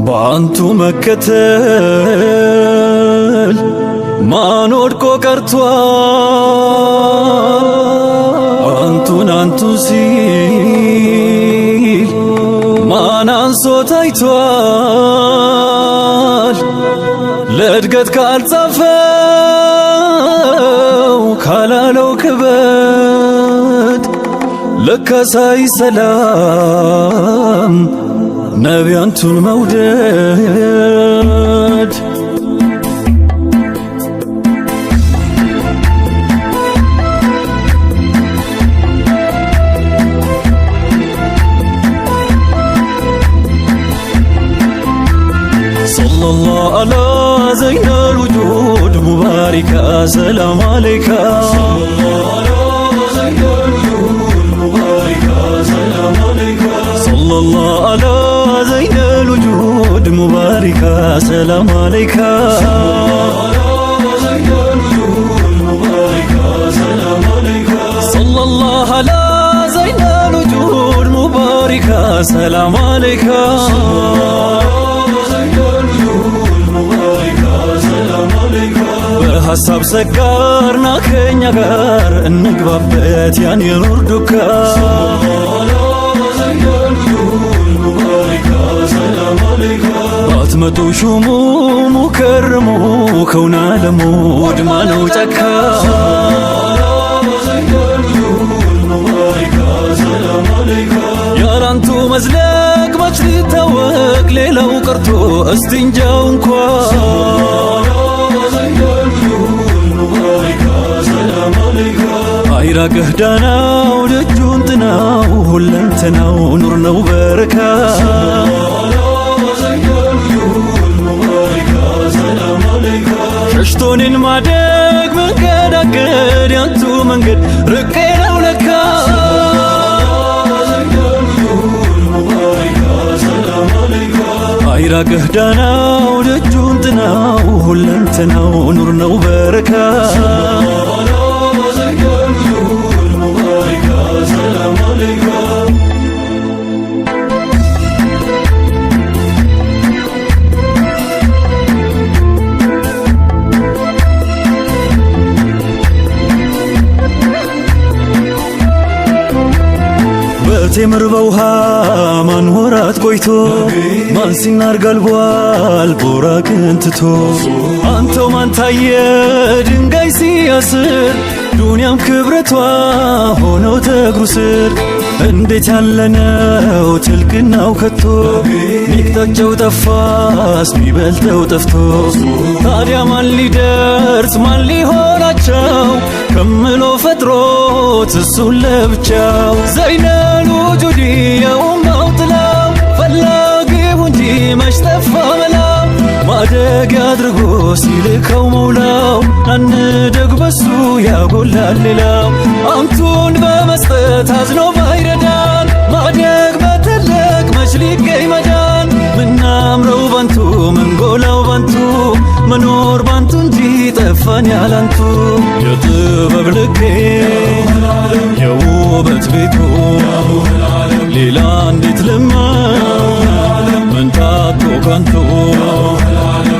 በአንቱ መከተል ማን ወድቆ ቀርቷል? አንቱን ሲል ማን አንሶ ታይቷል? ለእድገት ካልጻፈው ካላለው ክበድ ለካሳይ ሰላም ነቢያንቱን መውደድ ሰለላሁ ዐላ ዘይነል ውጁድ ሙባሪካ ሰላም አለይካ ሰለላሁ ዐላ ዘይነል ውጁድ ሙባሪካ ሰላም አለይካ ሰለላሁ ዐላ ዘይነል ውጁድ ሙባሪካ ሰላም አለይካ በሐሳብ ሰጋርና ከኛ ጋር እንግባበት ያን የኑር ዱካ ባትመጡ ሹሙ ሙከርሙ ከውና ለሙ ድማ ነው ጨካ ያላንቱ መዝለቅ መች ሊታወቅ ሌላው ቀርቶ እስቲንጃው እንኳ አይራቅህ ዳናው ደጁን ጥናው ሁለንተናው ኑር ነው በረካ ሸሽቶኔን ማደግ መንገዳገድ ያንቱ መንገድ ርቄ ነው ለካ አይራቅህ ዳናው ደጁን ጥናው ሁለንተናው ኑር ነው በረካ ቴምር በውሃ ማን ወራት ቆይቶ ማን ሲናር ገልቧል ቦራቅን ትቶ አንተው ማን ታየ ድንጋይ ሲያስር ዱንያም ክብረቷ ሆኖ ተግሩ ስር እንዴት ያለነው ትልቅናው ከቶ ሚቅጣቸው ጠፋስ ሚበልጠው ጠፍቶ ታዲያ ማን ሊደርስ ማን ሊሆናቸው ከምሎ ፈጥሮት እሱን ለብቻው ዘይነል ውጁድ የኡማው ጥላው ፈላጊው እንጂ መች ጠፋ መላው ማደግ አድርጎ ሲልከው መውላው አንደግ በሱ ያጎላል ሌላው አንቱን በመስጠት አዝኖ ባይረዳን ማደግ በትልቅ መች ሊገኝ መዳን ምናምረው ባንቱ መንጎላው ባንቱ መኖር ባንቱ እንጂ ጠፋን ያላንቱ የጥበብ ልኬ የውበት ቤቱ ሌላ እንዴት ልመን ምን ታቶ ካንቱ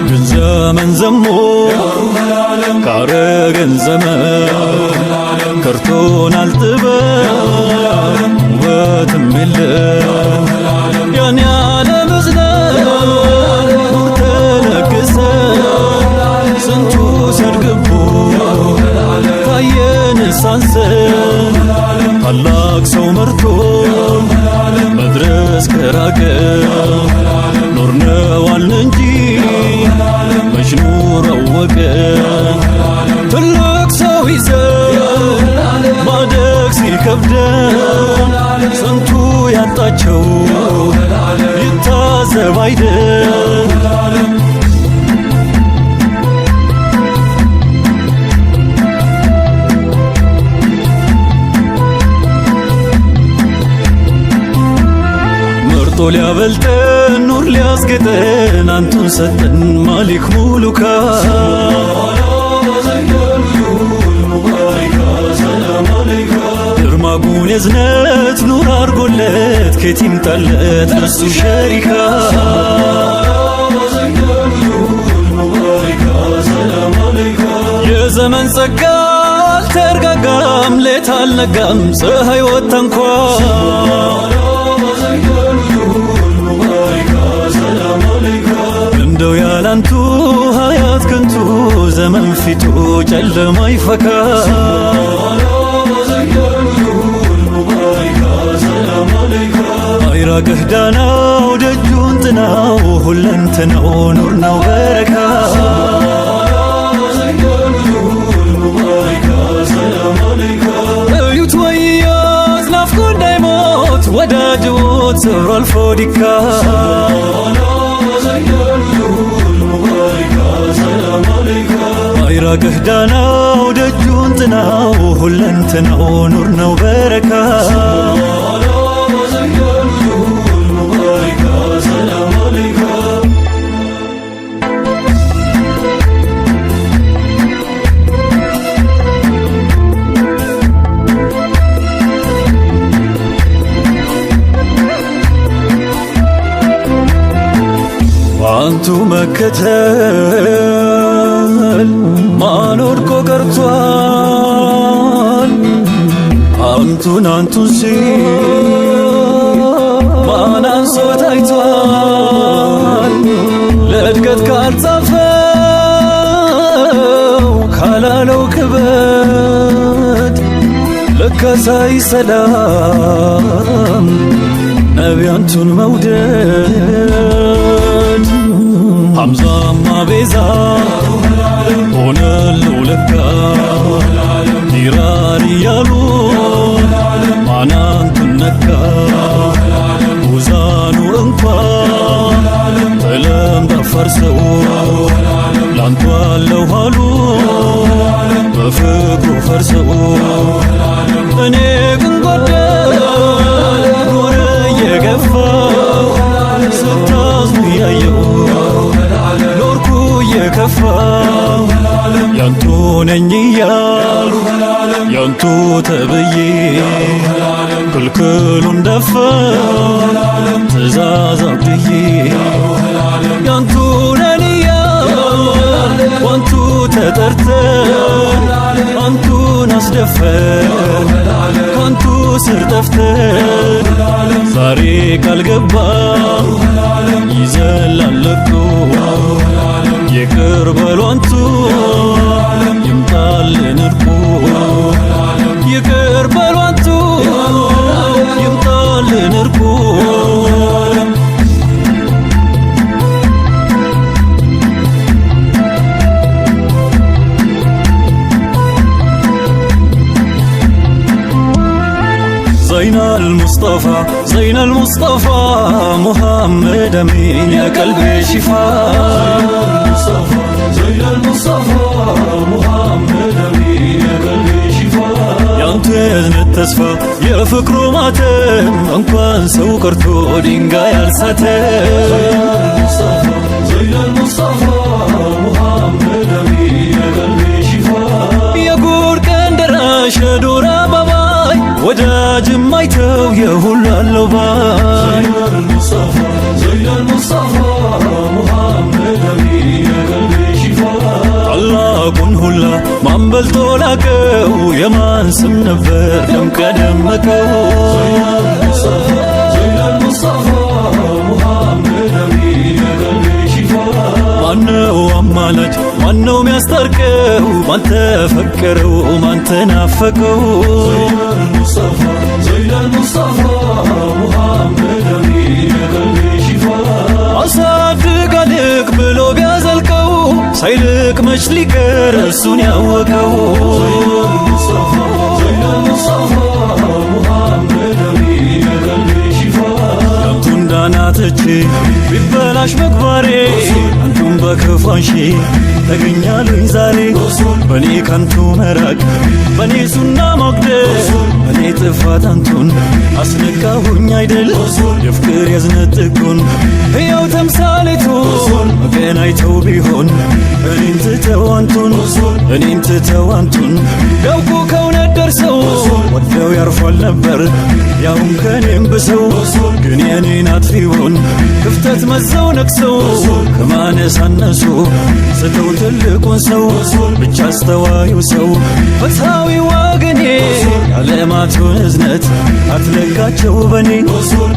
ግን ዘመን ዘሞ ካረገን ዘመን ከርቶናል ጥበብ ውበትም የለም ያን ያለም እዝነት ተለግሰ ስንቱ ሲያድግቦ ታየን ሳንሰን ታላቅ ሰው መርቶ መድረስ ከራቀ ኖርነዋልን እንጂ መች ኑር አወቀ ትልቅ ሰው ይዘን ማደግ ሲከብደን ስንቱ ያጣቸው ይታዘብ አይደል መርጦ ሊያበልጠን ኑር ሊያስጌጠን አንቱን ሰጠን ማሊክ ሙሉካ ድርማጉን የዝነት ኑር አርጎለት ከየት ይምጣለት ለሱ ሸሪካ ዘመን ጸጋ አልተረጋጋም ሌት አልነጋም ፀሐይ ወጥታ እንኳን እንደው ያላንቱ ሀያት ከንቱ ዘመን ፊቱ ጨለማ ይፈካ አይራቅህ ዳናው ደጁን ጥናው ሁለንተናው ኑር ነው በረካ እዩት ወያዝ ናፍቆ እንዳይሞት ወዳጅዎት ሰብሮ አልፎ ዲካ አይራቅህ ዳናው ደጁን ጥናው ሁለንተናው ኑር ነው በረካ አንቱ መከተል ማን ወድቆ ቀርቷል አንቱን ሲል ማን አንሶ ታይቷል ለእድገት ካልጻፈው ካላለው ክበድ ለካሳይ ሰላም ነቢያንቱን መውደድ ሐምዛማ ቤዛ ሆነለው ለካ ዲራር እያሉ ማናንቱን ነካ ጉዛኑ እንኳን ተለምዳ ፈርሰው ላንቱ አለው አሉ በፍቅሩ ፈርሰው እኔ ግን ጎደል ኑር እየገፋው ስታዝኑ እያየው ኖርኩ እየከፋው ያንቱ ነኝ እያሉ ያንቱ ተብዬ ክልክሉን ደፈር ትእዛዝ አብድዬ ያንቱ ነን እያሉ ዋንቱ ተጠርተን አንቱን አስደፈር ካንቱ ስር ጠፍተን ዛሬ ቃል ገባን ይዘላል ለቅሶ ይቅር በሉ አንቱ ይምጣልን እርቁ ይቅር በሉ አንቱ ይምጣልን እርቁ زين المصطفى محمد أمين يا قلبي شفاء زين المصطفى محمد أمين يا قلبي شفاء ያንተ የእዝነት ተስፋ የፍቅሩ ማተም እንኳን ሰው ቀርቶ ድንጋይ ያልሳተ زين المصطفى محمد أمين يا قلبي شفاء የጉር ቀን ደራሽ ዱር አበባይ ወዳጅ ማይተው የሁሉ አለው ባይ زين المصطفى محمد أمين يا قلبي شفاء ታላቁን ሁላ ማን በልጦ ላቀው የማን ስም ነበር ደምቀ ደመቀው زين المصطفى محمد أمين يا قلبي شفاء ማነው አማላጅ ማነው ሚያስታርቀው ማን ተፈቀረው ማን ተናፈቀው زين المصطفى محمد أمين يا قلبي شفاء አሳድግ አልቅ ብሎ ቢያዘልቀው ሳይልቅ መች ሊቀር እሱን ያወቀው زين المصطفى محمد أمين يا قلبي شفاء ያንቱን ዳናትቼ ቢበላሽ ምግባሬ አንቱን በክፋንሺ ተገኛሉኝ ዛሬ በኔ ካንቱ መራቅ በኔ ሱና መቅደስ በኔ ጥፋት አንቱን አስነካሁኝ አይደል የፍቅር የዝነት ጥጉን ሕያው ተምሳሌቱን መገናኝተው ቢሆን እኔን ትተው አንቱን ያውቁ ከእውነት ደርሰው ወደው ያርፏል ነበር ያውም ከኔም ብሰው ግን የኔን አጥፊውን ክፍተት መዘው ነክሰው ከማነስ አነሱ ስተው ትልቁን ሰው ብቻ አስተዋዩ ሰው ፍትሃዊ ወገኔ ያለማቱን እዝነት አትለካቸው በኔ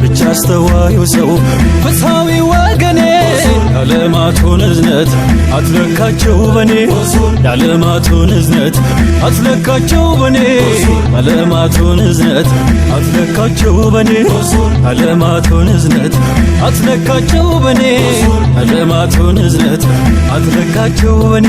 ብቻ አስተዋዩ ሰው ፍትሃዊ ወገኔ ያለማቱን እዝነት አትለካቸው በኔ ያለማቱን እዝነት አትለካቸው በኔ ያለማቱን እዝነት አትለካቸው በኔ ያለማቱን እዝነት አትለካቸው በኔ ያለማቱን እዝነት አትለካቸው በኔ